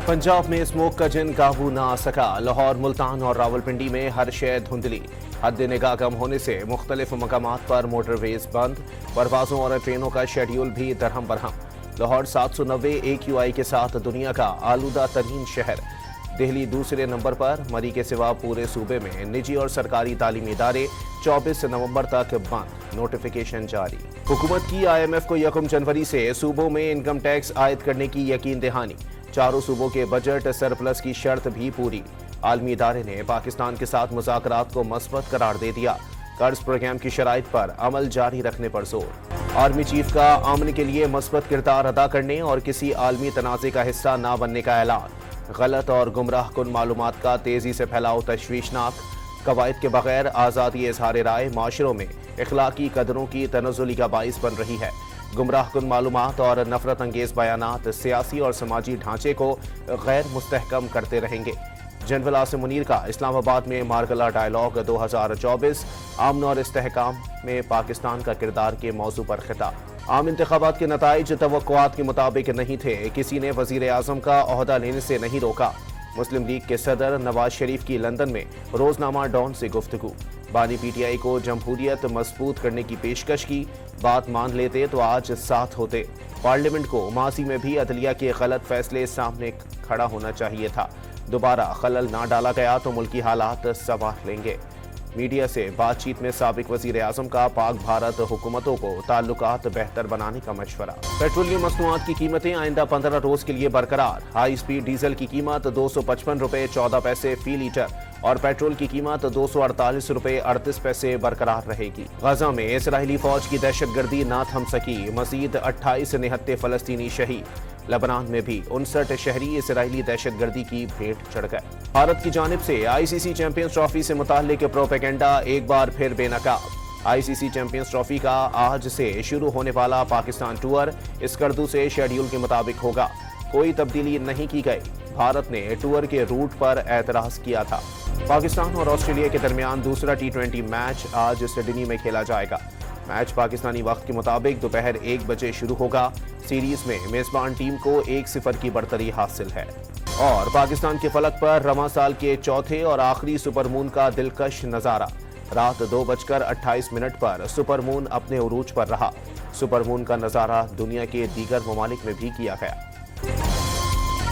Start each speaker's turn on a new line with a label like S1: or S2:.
S1: पंजाब में स्मोक का जिन काबू न आ सका। लाहौर, मुल्तान और रावलपिंडी में हर शय धुंधली। हद निगाह कम होने से मुख्तलिफ मकामात पर मोटरवेज बंद। परवाजों और ट्रेनों का शेड्यूल भी दरहम बरहम। लाहौर 790 AQI के साथ दुनिया का आलूदा तरीन शहर। दिल्ली दूसरे नंबर पर। मरी के सिवा पूरे सूबे में निजी और सरकारी तालीमी इदारे 24 नवंबर तक बंद। नोटिफिकेशन जारी। हुकूमत की IMF को 1 जनवरी से सूबों में इनकम टैक्स आयद करने की यकीन दहानी। चारों सूबों के बजट सरप्लस की शर्त भी पूरी। आलमी इदारे ने पाकिस्तान के साथ मुज़ाकरात को मस्बत करार दे दिया। कर्ज प्रोग्राम की शराइत पर अमल जारी रखने पर जोर। आर्मी चीफ का अमन के लिए मस्बत किरदार अदा करने और किसी आलमी तनाज़े का हिस्सा न बनने का ऐलान। गलत और गुमराह कुन मालूमात का तेजी से फैलाव तशवीशनाक। कवायद के बगैर आज़ादी इज़हार राय माशरों में इखलाकी कदरों की तनज़ुली का बाइस बन रही है। गुमराह कुन मालूमात और नफरत अंगेज बयानात सियासी और समाजी ढांचे को गैर मुस्तहकम करते रहेंगे। जनरल आसिम मुनीर का इस्लामाबाद में मार्गला डायलॉग 2024 अमन और इस्तेहकाम में पाकिस्तान का किरदार के मौजू पर खिताब। आम इंतखाबात के नताइज तवक्कुआत के मुताबिक नहीं थे। किसी ने वजीर आजम का ओहदा लेने से नहीं रोका। मुस्लिम लीग के सदर नवाज शरीफ की लंदन में रोजनामा डॉन से गुफ्तगू। बानी PTI को जमहूरियत मजबूत करने की पेशकश की। बात मान लेते तो आज साथ होते। पार्लियामेंट को माजी में भी अदलिया के गलत फैसले सामने खड़ा होना चाहिए था। दोबारा खलल ना डाला गया तो मुल्की हालात संभाल लेंगे। मीडिया से बातचीत में साबिक वजीर आजम का पाक भारत हुकूमतों को ताल्लुकात बेहतर बनाने का मशवरा। पेट्रोलियम मसनूआत की कीमतें आइंदा 15 रोज के लिए बरकरार। हाई स्पीड डीजल की कीमत 255 रुपए 14 पैसे फी लीटर और पेट्रोल की कीमत 248 रुपए 38 पैसे बरकरार रहेगी। गजा में इसराइली फौज की दहशतगर्दी ना थम सकी। मजीद 28 निहत्ते फलस्तीनी शहीद। लेबनान में भी 59 शहरी इसराइली दहशतगर्दी की भेंट चढ़ गए। भारत की जानिब से ICC चैंपियंस ट्रॉफी से मुताल्लिक प्रोपेगेंडा एक बार फिर बेनकाब। ICC चैंपियंस ट्रॉफी का आज से शुरू होने वाला पाकिस्तान टूर इसकर्दू से शेड्यूल के मुताबिक होगा। कोई तब्दीली नहीं की गई। भारत ने टूर के रूट पर एतराज किया था। पाकिस्तान और ऑस्ट्रेलिया के दरमियान दूसरा T20 मैच आज सिडनी में खेला जाएगा। मैच पाकिस्तानी वक्त के मुताबिक दोपहर 1 बजे शुरू होगा। सीरीज में मेजबान टीम को 1-0 की बढ़तरी हासिल है। और पाकिस्तान के फलक पर रवां साल के चौथे और आखिरी सुपरमून का दिलकश नजारा। रात 2:28 पर सुपरमून अपने उरूज पर रहा। सुपरमून का नजारा दुनिया के दीगर ममालिक में भी किया गया।